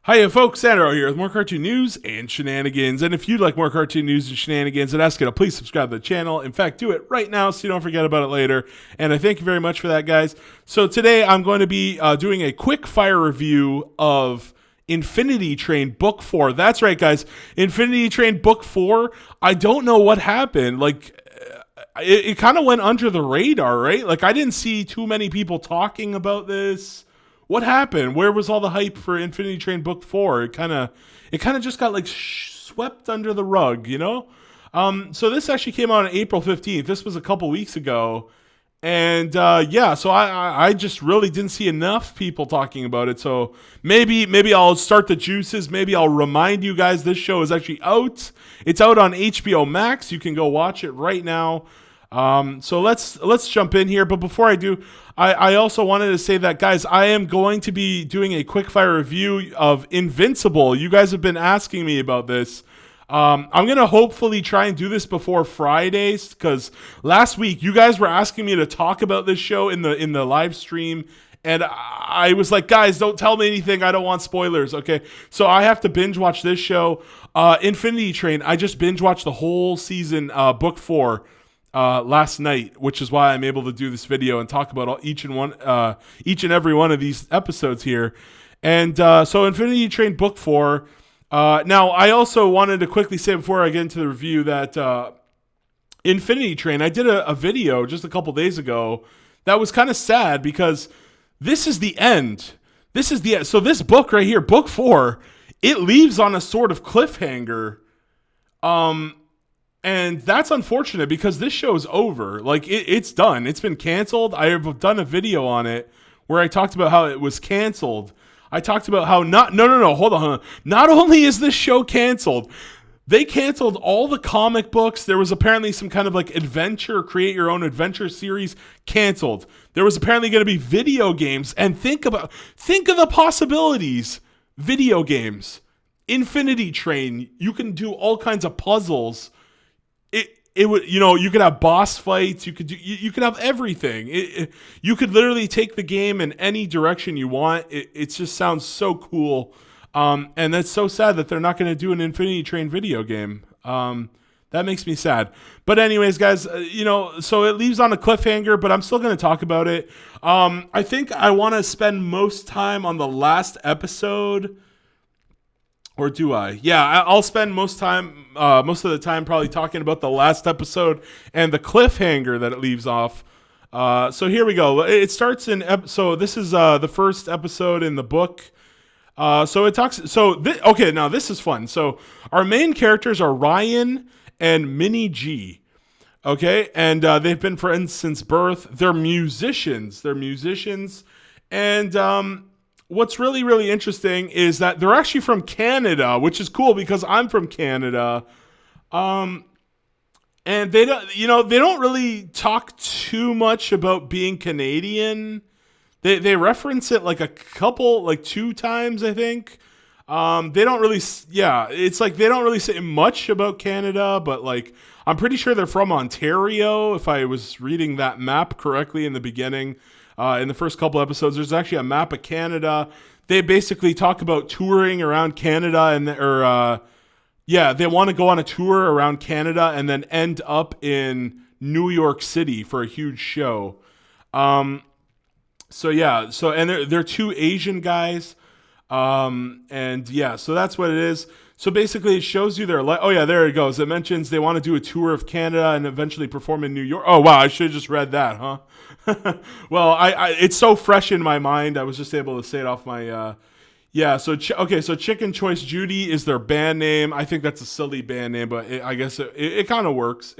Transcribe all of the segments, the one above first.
Hiya folks, Sandro here with more cartoon news and shenanigans. And if you'd like more cartoon news and shenanigans, I'd ask you to please subscribe to the channel. In fact, do it right now so you don't forget about it later. And I thank you very much for that, guys. So today I'm going to be doing a quick fire review of Infinity Train Book 4. That's right, guys. Infinity Train Book 4. I don't know what happened. It kind of went under the radar, right? Like, I didn't see too many people talking about this. What happened? Where was all the hype for Infinity Train Book 4? It kind of just got swept under the rug, you know? So this actually came out on April 15th. This was a couple weeks ago. And so I just really didn't see enough people talking about it. So maybe I'll start the juices. Maybe I'll remind you guys this show is actually out. It's out on HBO Max. You can go watch it right now. So let's jump in here. But before I do, I also wanted to say that, guys, I am going to be doing a quickfire review of Invincible. You guys have been asking me about this. I'm going to hopefully try and do this before Fridays, because last week you guys were asking me to talk about this show in the live stream. And I was like, guys, don't tell me anything. I don't want spoilers. Okay. So I have to binge watch this show. Infinity Train. I just binge watched the whole season, book 4. Last night, which is why I'm able to do this video and talk about each and every one of these episodes here. And so Infinity Train Book 4. Now, I also wanted to quickly say before I get into the review that Infinity Train, I did a video just a couple days ago that was kind of sad because this is the end. This is the end. So this book right here, Book 4, it leaves on a sort of cliffhanger. And that's unfortunate because this show's over. Like, it's done. It's been canceled. I have done a video on it where I talked about how it was canceled. I talked about how hold on. Not only is this show canceled, they canceled all the comic books. There was apparently some kind of create your own adventure series canceled. There was apparently going to be video games. And think of the possibilities. Video games. Infinity Train. You can do all kinds of puzzles. It would, you could have boss fights. You could have everything. You could literally take the game in any direction you want. It just sounds so cool. And that's so sad that they're not going to do an Infinity Train video game. That makes me sad. But anyways, guys, so it leaves on a cliffhanger, but I'm still going to talk about it. I think I want to spend most time on the last episode. Or do I? Yeah, I'll spend most of the time probably talking about the last episode and the cliffhanger that it leaves off. So here we go. It starts so this is the first episode in the book. So it talks. Now this is fun. So our main characters are Ryan and Minnie G. Okay, and they've been friends since birth. They're musicians. And what's really, really interesting is that they're actually from Canada, which is cool because I'm from Canada. And they don't really talk too much about being Canadian. They reference it two times, I think. They don't really, it's like they don't really say much about Canada, but I'm pretty sure they're from Ontario, if I was reading that map correctly in the beginning. In the first couple episodes, there's actually a map of Canada. They basically talk about touring around Canada, they want to go on a tour around Canada and then end up in New York City for a huge show. So they're two Asian guys. So that's what it is. So basically, it shows you their life. Oh yeah, there it goes. It mentions they want to do a tour of Canada and eventually perform in New York. Oh wow, I should have just read that, huh? Well, it's so fresh in my mind. I was just able to say it off my. So Chicken Choice Judy is their band name. I think that's a silly band name, but I guess it kind of works.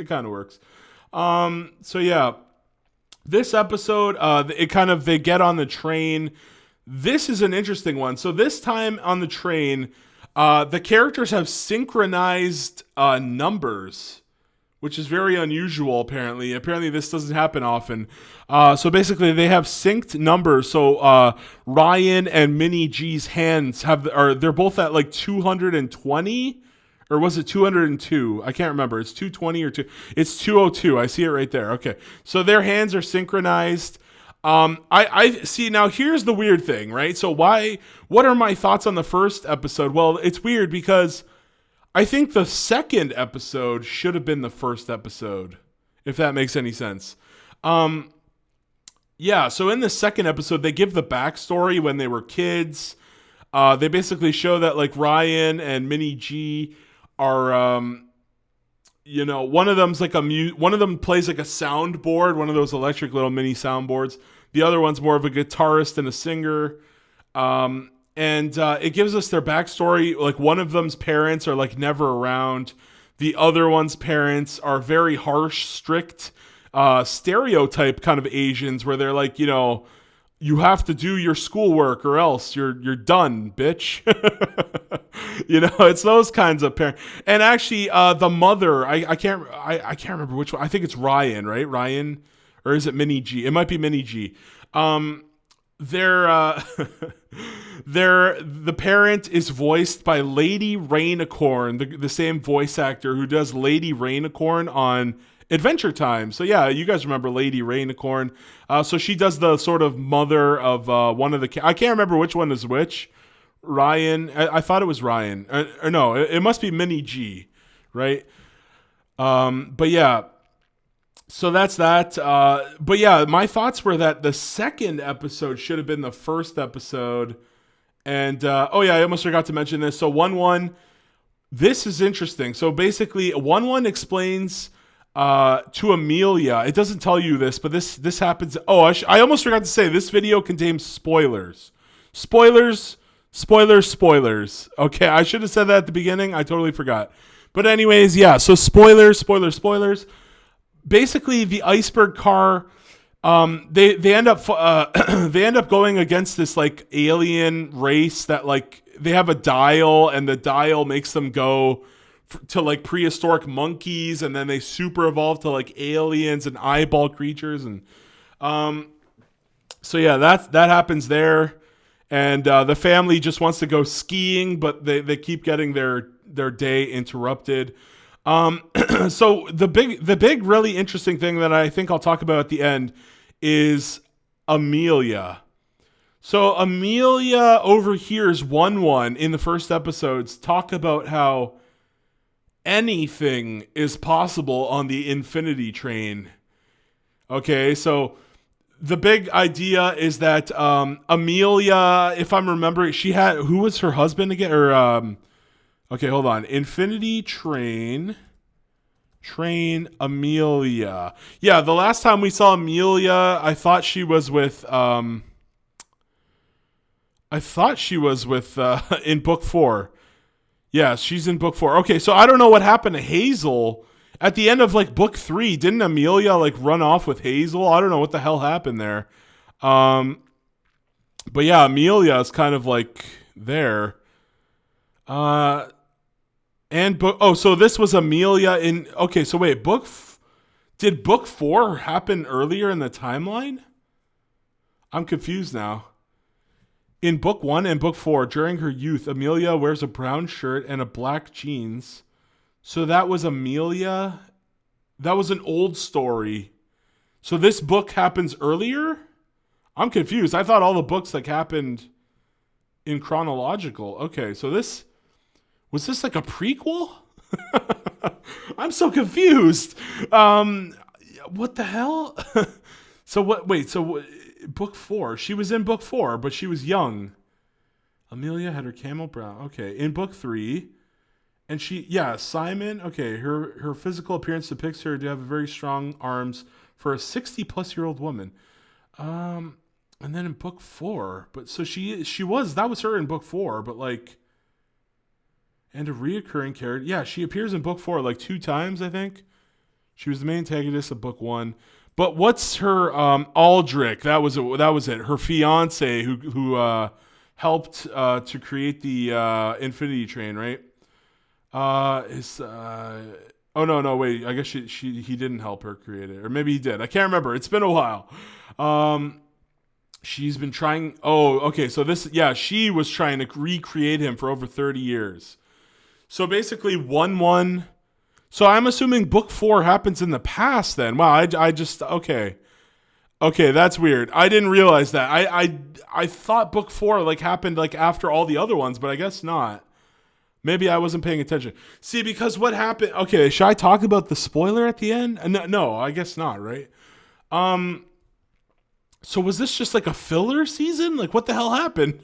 This episode, they get on the train. This is an interesting one. So this time on the train, the characters have synchronized numbers, which is very unusual, apparently. Apparently, this doesn't happen often. So basically, they have synced numbers. So Ryan and Minnie G's hands they're both at 220, or was it 202? I can't remember. It's 220 or 2. It's 202. I see it right there. Okay. So their hands are synchronized. I see. Now here's the weird thing, right? So what are my thoughts on the first episode? Well, it's weird because I think the second episode should have been the first episode, if that makes any sense. Yeah, so in the second episode, they give the backstory when they were kids. They basically show that like Ryan and Minnie G are, one of them's like one of them plays like a soundboard, one of those electric little mini soundboards. The other one's more of a guitarist and a singer. And it gives us their backstory. Like one of them's parents are like never around. The other one's parents are very harsh, strict, stereotype kind of Asians where they're like, you have to do your schoolwork or else you're done, bitch. It's those kinds of parents. And actually, the mother, I can't remember which one. I think it's Ryan, right? Ryan, or is it Minnie G? It might be Minnie G. The parent is voiced by Lady Rainicorn, the same voice actor who does Lady Rainicorn on Adventure Time. So yeah, you guys remember Lady Rainicorn. So she does the sort of mother of one of the. I can't remember which one is which. Ryan, I thought it was Ryan. Or no, it must be Minnie G, right? But yeah. So that's that. But yeah, my thoughts were that the second episode should have been the first episode. And oh yeah, I almost forgot to mention this. So 1-1, this is interesting. So basically, 1-1 explains to Amelia. It doesn't tell you this, but this happens. Oh, I almost forgot to say this video contains spoilers. Spoilers. Okay, I should have said that at the beginning. I totally forgot. But anyways, yeah. So spoilers. Basically, the Iceberg Car, they end up they end up going against this like alien race that like they have a dial, and the dial makes them go to like prehistoric monkeys, and then they super evolve to like aliens and eyeball creatures, and so yeah, that happens there, and the family just wants to go skiing, but they keep getting their day interrupted. So the big really interesting thing that I think I'll talk about at the end is Amelia. So Amelia overhears 1-1 in the first episodes talk about how anything is possible on the Infinity Train. Okay, so the big idea is that Amelia, if I'm remembering, who was her husband again? Or okay, hold on. Infinity Train Amelia. Yeah, the last time we saw Amelia, I thought she was with in book 4. Yeah, she's in book 4. Okay, so I don't know what happened to Hazel at the end of like book 3. Didn't Amelia like run off with Hazel? I don't know what the hell happened there. But yeah, Amelia is kind of like there. So this was Amelia in. Okay, so wait, did book 4 happen earlier in the timeline? I'm confused now. In book 1 and book 4, during her youth, Amelia wears a brown shirt and a black jeans. So that was Amelia. That was an old story. So this book happens earlier? I'm confused. I thought all the books like happened in chronological. Okay, so was this like a prequel? I'm so confused. What the hell? Book 4. She was in book 4, but she was young. Amelia had her camel brown. Okay, in book 3. And Simon. Okay, her physical appearance depicts her to have very strong arms for a 60-plus-year-old woman. And then in book 4, but so that was her in book 4, but like, and a reoccurring character. Yeah, she appears in book 4 like 2 times, I think. She was the main antagonist of book 1. But what's her Aldrich? That was it. Her fiance who helped to create the Infinity Train, right? Oh no, wait. I guess he didn't help her create it, or maybe he did. I can't remember. It's been a while. She's been trying. Oh, okay. So she was trying to recreate him for over 30 years. So basically, 1-1. So I'm assuming book 4 happens in the past then. Wow, I just, okay. Okay, that's weird. I didn't realize that. I thought book 4 like happened like after all the other ones, but I guess not. Maybe I wasn't paying attention. See, because what happened? Okay, should I talk about the spoiler at the end? No, I guess not. Right. So was this just like a filler season? Like what the hell happened?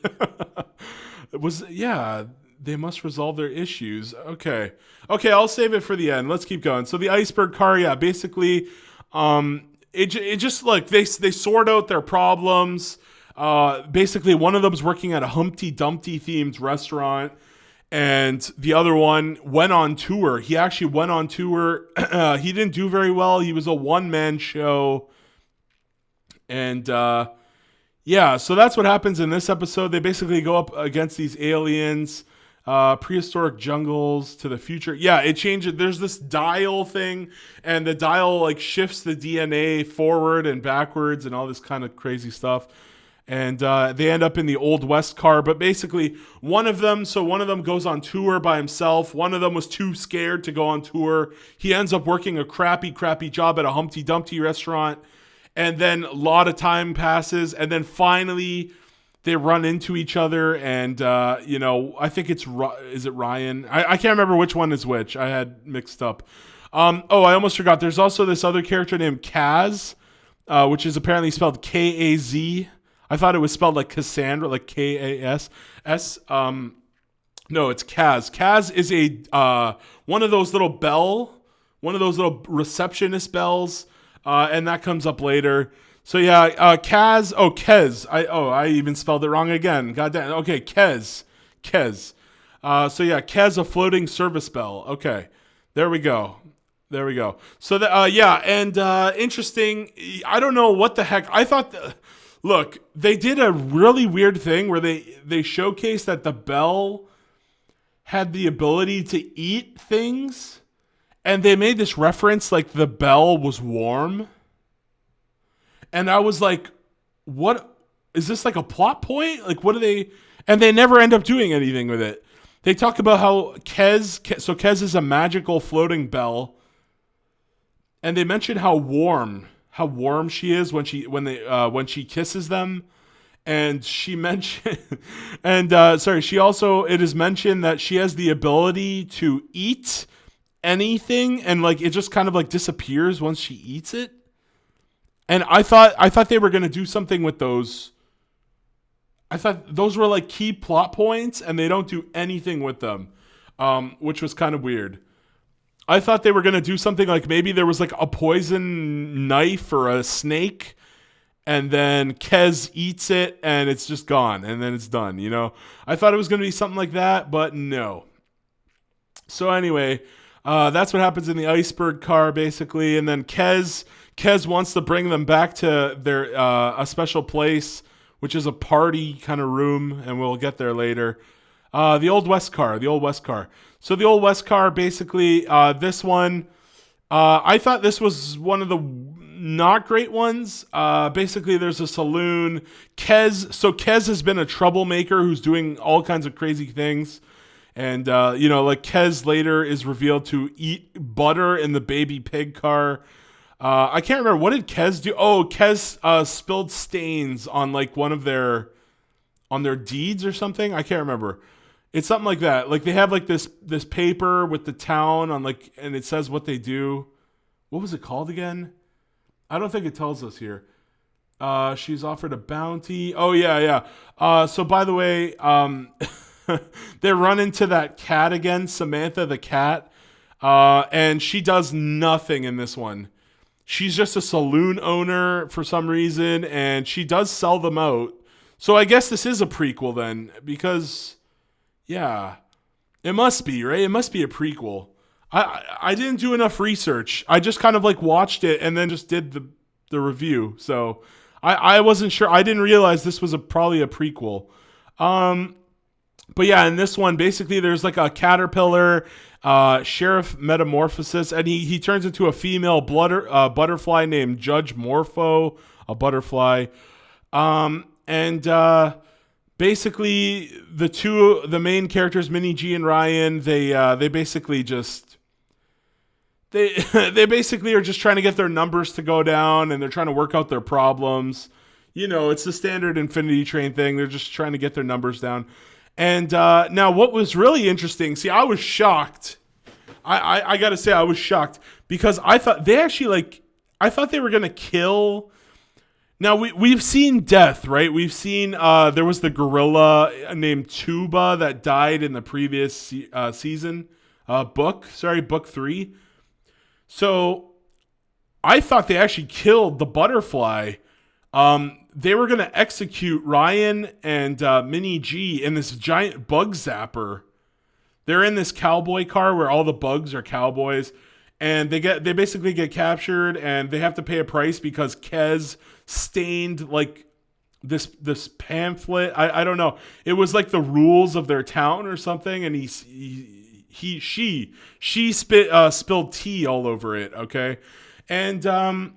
They must resolve their issues. Okay, I'll save it for the end. Let's keep going. So the Iceberg Car, yeah, basically, it just like they sort out their problems. Basically, one of them's working at a Humpty Dumpty themed restaurant, and the other one went on tour. He actually went on tour. He didn't do very well. He was a one-man show. And yeah, so that's what happens in this episode. They basically go up against these aliens, prehistoric jungles to the future. Yeah, it changes. There's this dial thing, and the dial like shifts the DNA forward and backwards and all this kind of crazy stuff. And they end up in the Old West car. But basically, one of them goes on tour by himself. One of them was too scared to go on tour. He ends up working a crappy job at a Humpty Dumpty restaurant. And then a lot of time passes. And then finally, they run into each other. And, I think is it Ryan? I can't remember which one is which. I had mixed up. I almost forgot. There's also this other character named Kaz, which is apparently spelled K-A-Z. I thought it was spelled like Cassandra, like K-A-S-S. No, it's Kaz. Kaz is one of those little receptionist bells, and that comes up later. So yeah, Kaz. Oh, Kez. I even spelled it wrong again. God damn. Okay, Kez. So yeah, Kez, a floating service bell. Okay, there we go. So interesting. I don't know what the heck. I thought. Look, they did a really weird thing where they showcased that the bell had the ability to eat things, and they made this reference like the bell was warm. And I was like, what? Is this like a plot point? Like, what are they? And they never end up doing anything with it. They talk about how Kez is a magical floating bell, and they mention how warm she is when she kisses them. And she mentioned, it is mentioned that she has the ability to eat anything, and like it just kind of like disappears once she eats it. And I thought they were gonna do something with those. I thought those were like key plot points, and they don't do anything with them, which was kind of weird. I thought they were going to do something like maybe there was like a poison knife or a snake, and then Kez eats it and it's just gone and then it's done, I thought it was going to be something like that, but no. So anyway, that's what happens in the Iceberg Car basically, and then Kez wants to bring them back to their a special place, which is a party kind of room, and we'll get there later. The Old West Car. So the Old West Car, basically, this one, I thought this was one of the not great ones. Basically, there's a saloon. Kez has been a troublemaker who's doing all kinds of crazy things. And, like Kez later is revealed to eat butter in the baby pig car. I can't remember. What did Kez do? Oh, Kez spilled stains on like on their deeds or something. I can't remember. It's something like that. Like they have like this paper with the town on like, and it says what they do. What was it called again? I don't think it tells us here. She's offered a bounty. Oh yeah. So by the way, they run into that cat again, Samantha the cat, and she does nothing in this one. She's just a saloon owner for some reason, and she does sell them out. So I guess this is a prequel then, because. Yeah, it must be, right? It must be a prequel. I didn't do enough research. I just kind of like watched it and then just did the review. So I wasn't sure. I didn't realize this was probably a prequel. But yeah, in this one, basically there's like a caterpillar sheriff metamorphosis, and he turns into a female butterfly named Judge Morpho, a butterfly. Basically, the main characters, Minnie G and Ryan, they basically just they they basically are just trying to get their numbers to go down, and they're trying to work out their problems. It's the standard Infinity Train thing. They're just trying to get their numbers down. And now, what was really interesting? See, I was shocked. I got to say, I was shocked because I thought they actually I thought they were gonna kill. Now we've seen death, right? We've seen there was the gorilla named Tuba that died in the previous season book 3. So I thought they actually killed the butterfly. They were going to execute Ryan and Minnie G in this giant bug zapper. They're in this cowboy car where all the bugs are cowboys, and they basically get captured, and they have to pay a price because Kez stained this pamphlet. I don't know. It was like the rules of their town or something, and she spilled tea all over it. Okay, and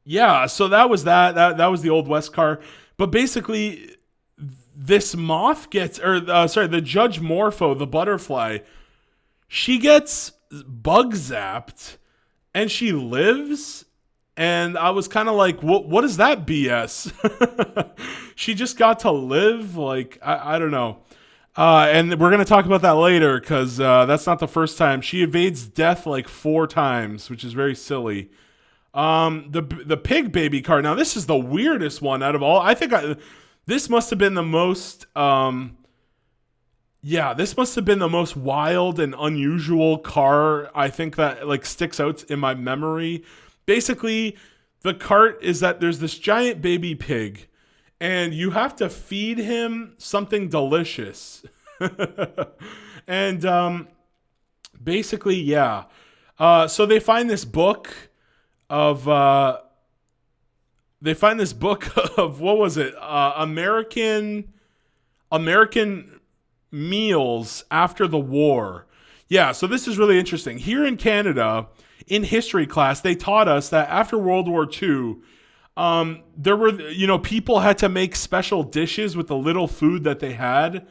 yeah, so that was that was the Old West car. But basically, this moth the Judge Morpho, the butterfly, she gets bug zapped, and she lives. And I was kind of like, what is that BS? She just got to live? I don't know. And we're going to talk about that later because that's not the first time. She evades death 4 times, which is very silly. The pig baby car. Now, this is the weirdest one out of all. I think this must have been the most... this must have been the most wild and unusual car, I think, that sticks out in my memory. Basically, the cart is that there's this giant baby pig, and you have to feed him something delicious. And basically, yeah. So they find this book of what was it? American meals after the war. Yeah, so this is really interesting. Here in Canada, in history class, they taught us that after World War II, there were, people had to make special dishes with the little food that they had.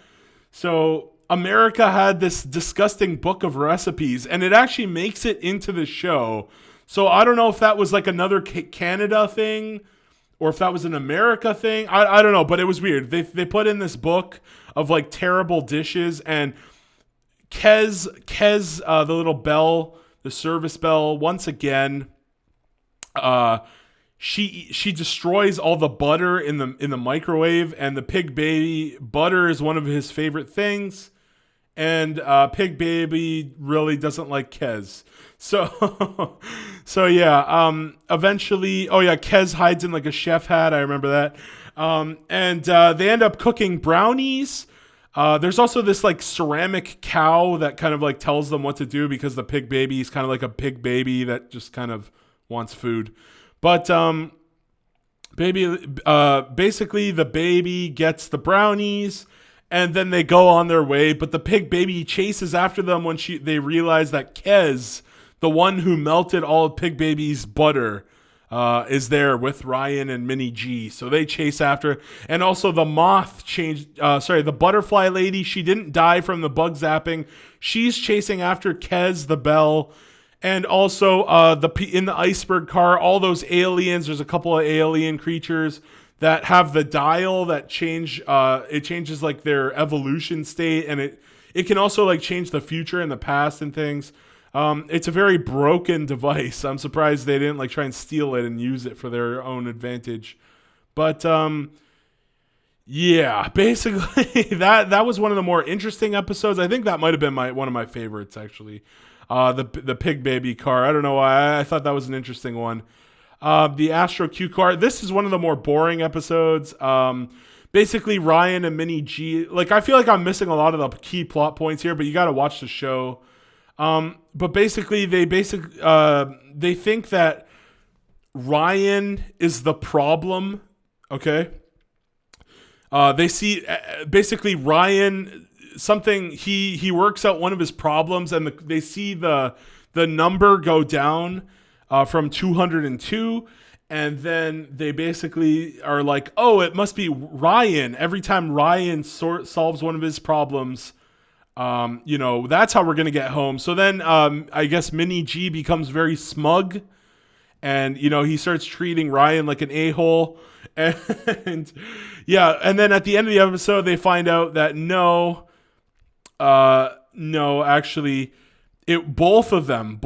So America had this disgusting book of recipes, and it actually makes it into the show. So I don't know if that was another Canada thing or if that was an America thing. I don't know, but it was weird. They put in this book of terrible dishes, and Kez, the little bell, the service bell, once again, she destroys all the butter in the microwave, and the pig baby, butter is one of his favorite things, and pig baby really doesn't like Kez. So eventually, Kez hides in a chef hat. I remember that. And they end up cooking brownies. There's also this ceramic cow that kind of tells them what to do because the pig baby is kind of like a pig baby that just kind of wants food. But basically the baby gets the brownies, and then they go on their way. But the pig baby chases after them when they realize that Kez, the one who melted all of pig baby's butter, is there with Ryan and Minnie G. So they chase after. And also the the butterfly lady, she didn't die from the bug zapping. She's chasing after Kez the bell. And also in the Iceberg Car, all those aliens, there's a couple of alien creatures that have the dial that change, it changes their evolution state, and it can also change the future and the past and things. It's a very broken device. I'm surprised they didn't try and steal it and use it for their own advantage. But yeah, basically that was one of the more interesting episodes. I think that might have been one of my favorites, actually. The pig baby car. I don't know why. I thought that was an interesting one. The Astro Q car. This is one of the more boring episodes. Basically, Ryan and Minnie G. I feel like I'm missing a lot of the key plot points here, but you got to watch the show. But basically, they think that Ryan is the problem. Okay. They see basically Ryan, something he works out one of his problems, and they see the number go down from 202, and then they basically are like, oh, it must be Ryan. Every time Ryan solves one of his problems, That's how we're going to get home. So then I guess Mini G becomes very smug, and, he starts treating Ryan like an a-hole. And yeah, and then at the end of the episode, they find out that no, actually, both of them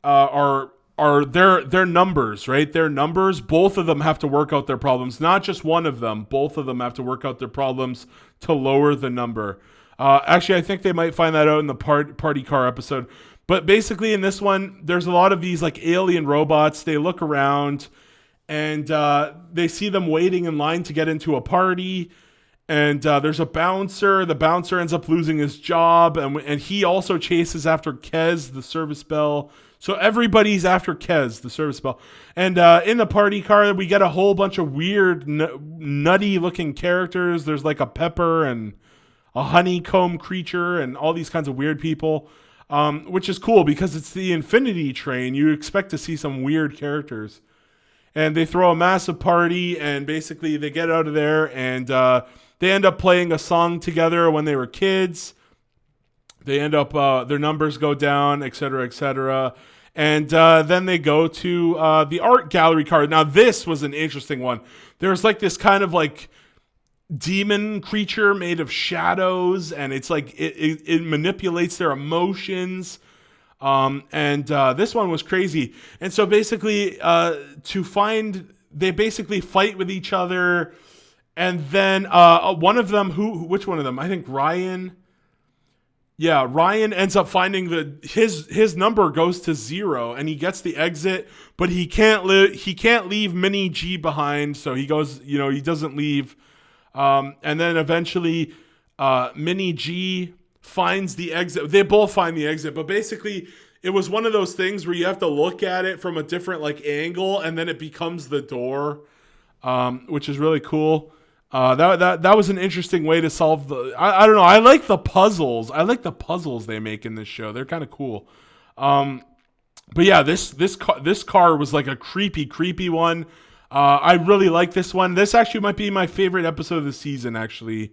are their numbers, right? Their numbers. Both of them have to work out their problems. Not just one of them. Both of them have to work out their problems to lower the number. Actually, I think they might find that out in the party car episode. But basically, in this one, there's a lot of these like alien robots. They look around, and they see them waiting in line to get into a party. And there's a bouncer. The bouncer ends up losing his job, and he also chases after Kez, the service bell. So everybody's after Kez, the service bell. And in the party car, we get a whole bunch of weird, nutty-looking characters. There's like a pepper and a honeycomb creature and all these kinds of weird people, which is cool because it's the Infinity Train. You expect to see some weird characters. And they throw a massive party, and basically they get out of there, and they end up playing a song together when they were kids. They end up, their numbers go down, et cetera, et cetera. And then they go to the art gallery car. Now, this was an interesting one. There's like this kind of like demon creature made of shadows, and it's like it manipulates their emotions. And this one was crazy. And so basically, they basically fight with each other. And then one of them, which one of them? I think Ryan. Yeah, Ryan ends up finding his number goes to 0, and he gets the exit, but he can't leave Mini G behind, so he goes, he doesn't leave. And then eventually, Mini G finds the exit. They both find the exit, but basically, it was one of those things where you have to look at it from a different like angle, and then it becomes the door, which is really cool. That was an interesting way to solve I don't know. I like the puzzles. I like the puzzles they make in this show. They're kind of cool. But yeah, this car was like a creepy one. I really like this one. This actually might be my favorite episode of the season, actually.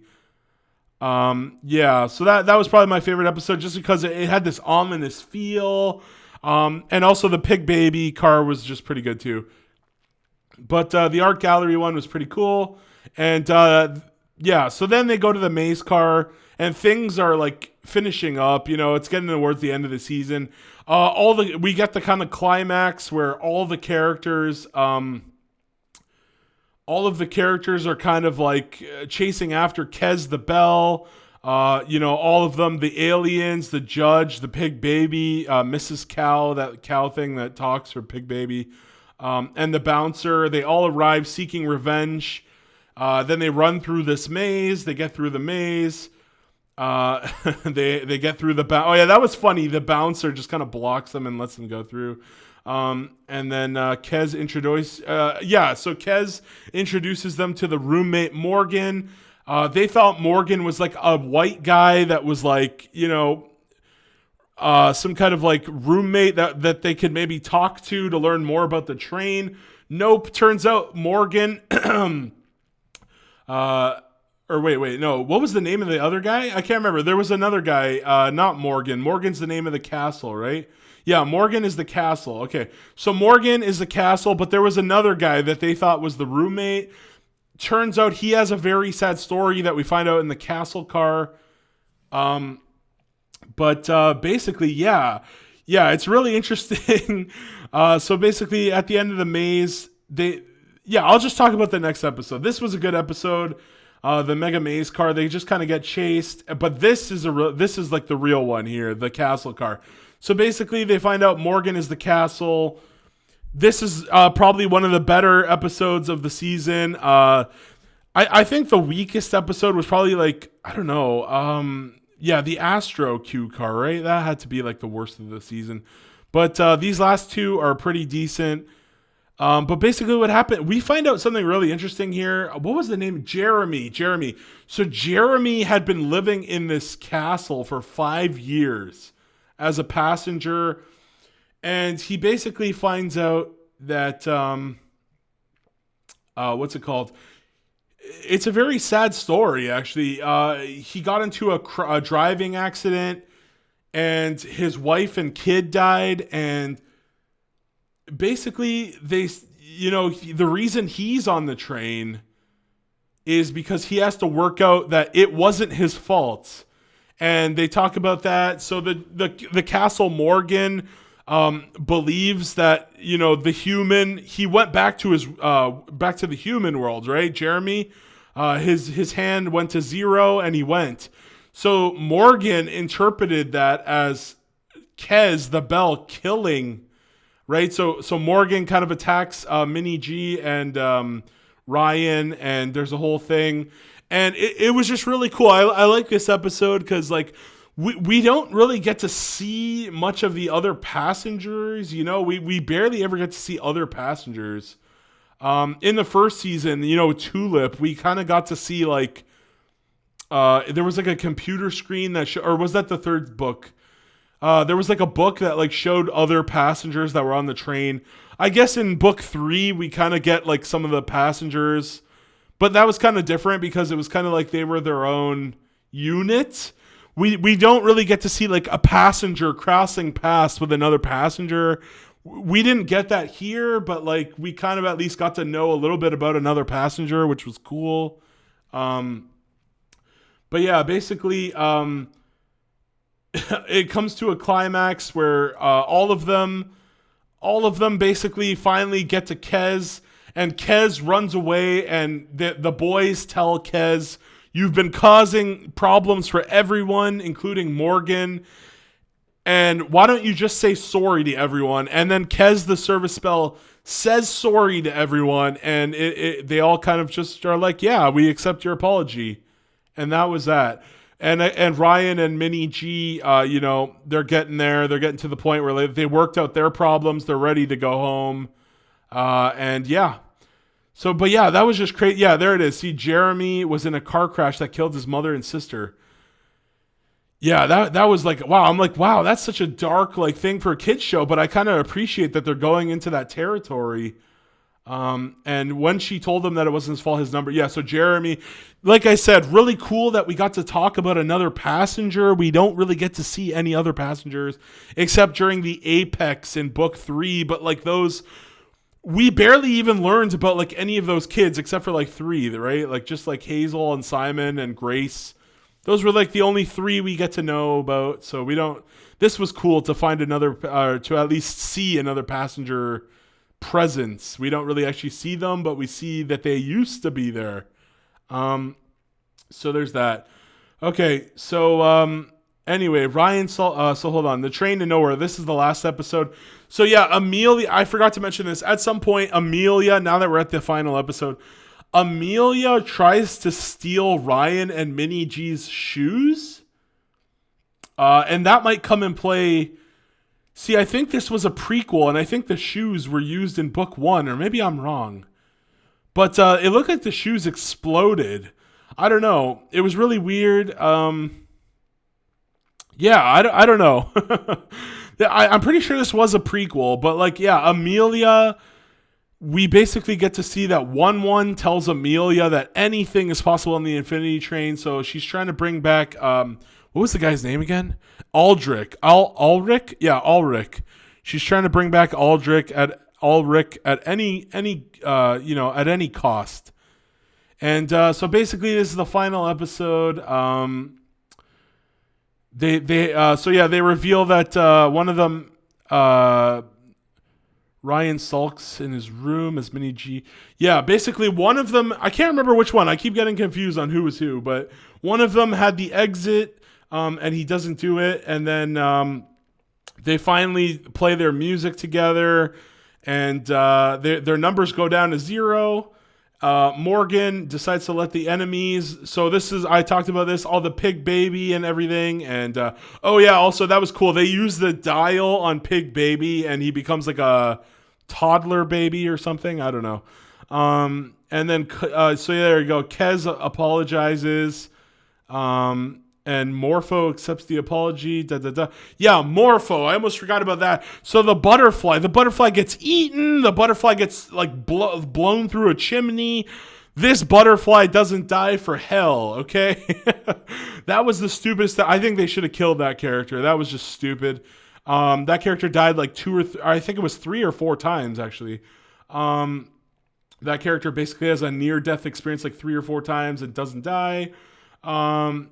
Yeah, so that was probably my favorite episode just because it had this ominous feel. And also the pig baby car was just pretty good too. But the art gallery one was pretty cool. And yeah, so then they go to the maze car, and things are like finishing up. It's getting towards the end of the season. We get the kind of climax where all of the characters are kind of like chasing after Kez the Bell. All of them, the aliens, the judge, the pig baby, Mrs. Cow, that cow thing that talks, her pig baby, and the bouncer. They all arrive seeking revenge. Then they run through this maze. They get through the maze. They get through oh yeah, that was funny. The bouncer just kind of blocks them and lets them go through. And then Kez Kez introduces them to the roommate Morgan. They thought Morgan was like a white guy that was like, some kind of like roommate that they could maybe talk to learn more about the train. Nope. Turns out Morgan, no. What was the name of the other guy? I can't remember. There was another guy, not Morgan. Morgan's the name of the castle, right? Yeah, Morgan is the castle. Okay, so Morgan is the castle, but there was another guy that they thought was the roommate. Turns out he has a very sad story that we find out in the castle car. But basically, yeah, it's really interesting. So basically, at the end of the maze, I'll just talk about the next episode. This was a good episode. The Mega Maze car, they just kind of get chased, but this is like the real one here, the castle car. So basically, they find out Morgan is the castle. This is probably one of the better episodes of the season. I think the weakest episode was probably like, I don't know, the Astro Q car, right? That had to be like the worst of the season. But these last two are pretty decent. But basically what happened, we find out something really interesting here. What was the name? Jeremy. So Jeremy had been living in this castle for 5 years as a passenger. And he basically finds out that, what's it called? it's a very sad story, actually. He got into a driving accident, and his wife and kid died, and basically the reason he's on the train is because he has to work out that it wasn't his fault. And they talk about that. So the Castle Morgan believes that, the human, he went back to back to the human world, right? Jeremy, his hand went to zero and he went. So Morgan interpreted that as Kez, the Bell, killing, right? So Morgan kind of attacks Mini G and Ryan, and there's a whole thing. And it was just really cool. I like this episode because, like, we don't really get to see much of the other passengers. We barely ever get to see other passengers. In the first season, Tulip, we kind of got to see, like, there was like a computer screen that or was that the third book? There was like a book that like showed other passengers that were on the train. I guess in book 3, we kind of get like some of the passengers, but that was kind of different because it was kind of like they were their own unit. We don't really get to see like a passenger crossing paths with another passenger. We didn't get that here, but like we kind of at least got to know a little bit about another passenger, which was cool. But yeah, basically, it comes to a climax where all of them basically finally get to Kez, and Kez runs away, and the boys tell Kez, "You've been causing problems for everyone, including Morgan, and why don't you just say sorry to everyone?" And then Kez, the service spell, says sorry to everyone, and they all kind of just are like, "Yeah, we accept your apology." And that was that. And Ryan and Mini G, they're getting there. They're getting to the point where they worked out their problems. They're ready to go home. And yeah. So, but yeah, that was just crazy. Yeah, there it is. See, Jeremy was in a car crash that killed his mother and sister. Yeah, that was like, wow. I'm like, wow, that's such a dark like thing for a kid's show. But I kind of appreciate that they're going into that territory. And when she told him that it wasn't his fault, his number. Yeah, so Jeremy, like I said, really cool that we got to talk about another passenger. We don't really get to see any other passengers except during the Apex in book 3. But like those, we barely even learned about like any of those kids except for like 3, right? Like just like Hazel and Simon and Grace. Those were like the only 3 we get to know about. So this was cool to find another, to at least see another passenger presence. We don't really actually see them, but we see that they used to be there. So there's that. Okay, so anyway, Ryan so hold on. The Train to Nowhere. This is the last episode. So yeah, Amelia, I forgot to mention this. At some point, Amelia, now that we're at the final episode, Amelia tries to steal Ryan and Mini G's shoes. And that might come in play. See, I think this was a prequel, and I think the shoes were used in book 1, or maybe I'm wrong. But it looked like the shoes exploded. I don't know. It was really weird. Yeah, I don't know. I'm pretty sure this was a prequel, but like, yeah, Amelia, we basically get to see that 1-1 tells Amelia that anything is possible on the Infinity Train, so she's trying to bring back, what was the guy's name again? Ulrich. Ulrich? Yeah, Ulrich. She's trying to bring back Ulrich at any at any cost. And so basically this is the final episode. They reveal that one of them, Ryan sulks in his room as Mini G. Yeah, basically one of them, I can't remember which one. I keep getting confused on who was who, but one of them had the exit. And he doesn't do it. And then they finally play their music together, and their numbers go down to 0. Morgan decides to let the enemies. So I talked about this, all the Pig Baby and everything. And also that was cool. They use the dial on Pig Baby, and he becomes like a toddler baby or something. I don't know. And then so yeah, there you go. Kez apologizes. And Morpho accepts the apology. Yeah, Morpho. I almost forgot about that. So the butterfly gets eaten. The butterfly gets like blown through a chimney. This butterfly doesn't die for hell, okay? That was the stupidest. I think they should have killed that character. That was just stupid. That character died like I think it was 3 or 4 times, actually. That character basically has a near-death experience like 3 or 4 times and doesn't die. And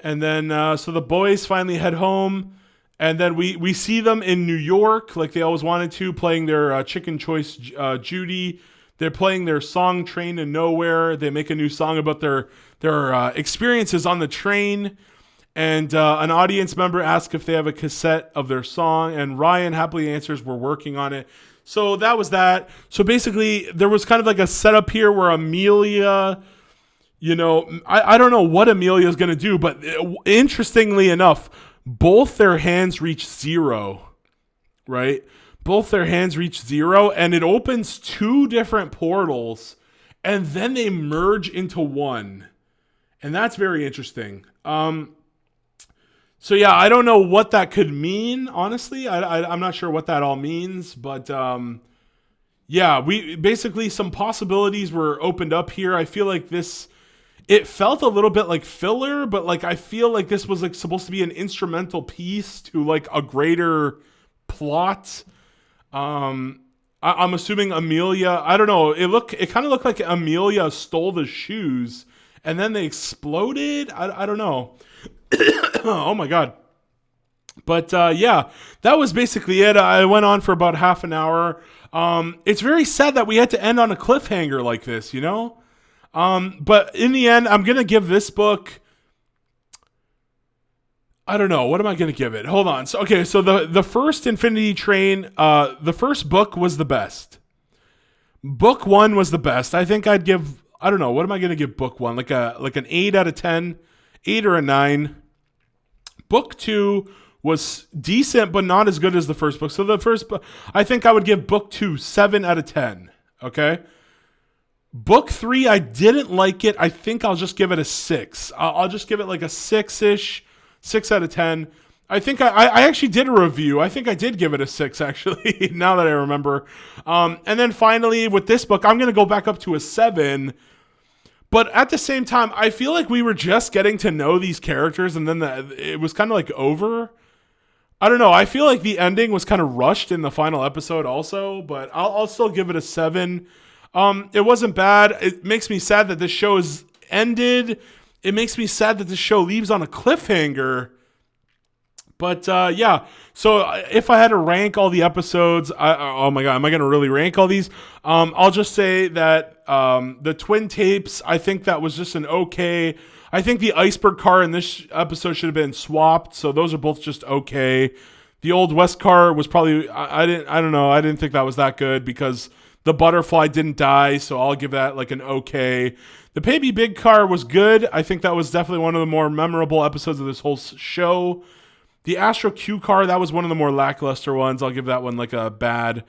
then, so the boys finally head home. And then we see them in New York, like they always wanted to, playing their Chicken Choice Judy. They're playing their song Train to Nowhere. They make a new song about their experiences on the train. And an audience member asks if they have a cassette of their song. And Ryan happily answers, we're working on it. So that was that. So basically, there was kind of like a setup here where Amelia, you know, I don't know what Amelia is going to do. But interestingly enough, both their hands reach 0, right? Both their hands reach 0, and it opens 2 different portals, and then they merge into one. And that's very interesting. So yeah, I don't know what that could mean, honestly. I'm not sure what that all means, but yeah, we basically some possibilities were opened up here. I feel like it felt a little bit like filler, but like I feel like this was like supposed to be an instrumental piece to like a greater plot. I'm assuming Amelia, I don't know, it kind of looked like Amelia stole the shoes and then they exploded. I don't know. Oh my god. But yeah, that was basically it. I went on for about half an hour. It's very sad that we had to end on a cliffhanger like this, you know? But in the end, I'm going to give this book, I don't know. What am I going to give it? Hold on. So the first Infinity Train, the first book was the best. Book 1 was the best. I think I'd give, I don't know. What am I going to give book 1? Like an 8 out of 10, 8 or a 9. Book 2 was decent, but not as good as the first book. So the first book, I think I would give book 2 7 out of 10. Okay. Book 3, I didn't like it. I think I'll just give it a 6. I'll just give it like a 6-ish, 6 out of 10. I think I actually did a review. I think I did give it a 6, actually, now that I remember. And then finally, with this book, I'm going to go back up to a 7. But at the same time, I feel like we were just getting to know these characters, and then it was kind of like over. I don't know. I feel like the ending was kind of rushed in the final episode also, but I'll still give it a 7. It wasn't bad. It makes me sad that this show is ended. It makes me sad that this show leaves on a cliffhanger. But yeah, so if I had to rank all the episodes, oh my god, am I going to really rank all these? I'll just say that the twin tapes, I think that was just an okay. I think the Iceberg Car in this episode should have been swapped. So those are both just okay. The Old West Car was probably I don't know. I didn't think that was that good because the butterfly didn't die, so I'll give that like an okay. The Baby Big Car was good. I think that was definitely one of the more memorable episodes of this whole show. The Astro Q Car, that was one of the more lackluster ones. I'll give that one like a bad.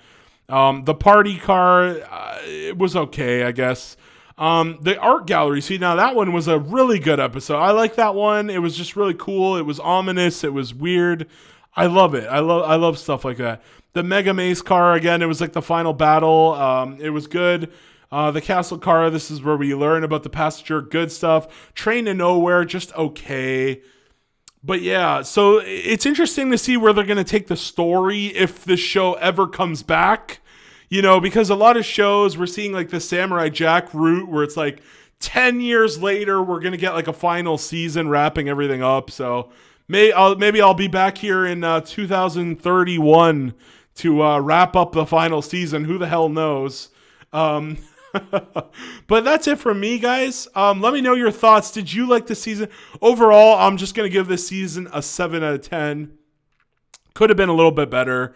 The Party Car, it was okay, I guess. The Art Gallery, see, now that one was a really good episode. I like that one. It was just really cool. It was ominous. It was weird. I love it. I love stuff like that. The Mega Maze Car, again, it was like the final battle. It was good. The Castle Car, this is where we learn about the passenger, good stuff. Train to Nowhere, just okay. But yeah, so it's interesting to see where they're going to take the story if this show ever comes back. You know, because a lot of shows, we're seeing like the Samurai Jack route where it's like 10 years later, we're going to get like a final season wrapping everything up. So maybe I'll be back here in 2031 to wrap up the final season. Who the hell knows? But that's it from me, guys. Let me know your thoughts. Did you like the season? Overall, I'm just going to give this season a 7 out of 10. Could have been a little bit better.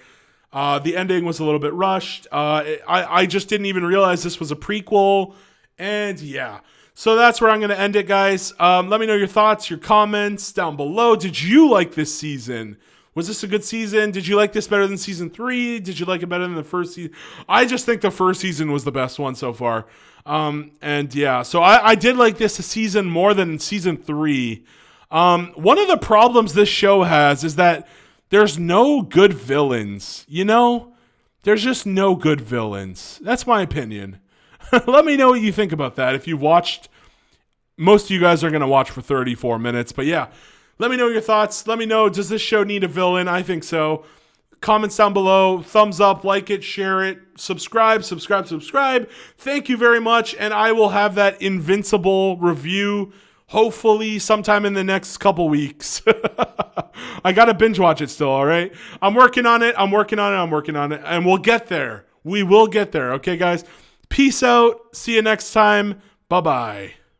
The ending was a little bit rushed. I just didn't even realize this was a prequel. And yeah. So that's where I'm going to end it, guys. Let me know your thoughts, your comments down below. Did you like this season? Was this a good season? Did you like this better than season 3? Did you like it better than the first season? I just think the first season was the best one so far. And yeah, so I did like this season more than season 3. One of the problems this show has is that there's no good villains, you know? There's just no good villains. That's my opinion. Let me know what you think about that. If you watched, most of you guys are going to watch for 34 minutes. But yeah, let me know your thoughts. Let me know, does this show need a villain? I think so. Comments down below. Thumbs up, like it, share it, subscribe. Thank you very much. And I will have that Invincible review hopefully sometime in the next couple weeks. I got to binge watch it still, all right? I'm working on it. And we'll get there. We will get there. Okay, guys? Peace out. See you next time. Bye-bye.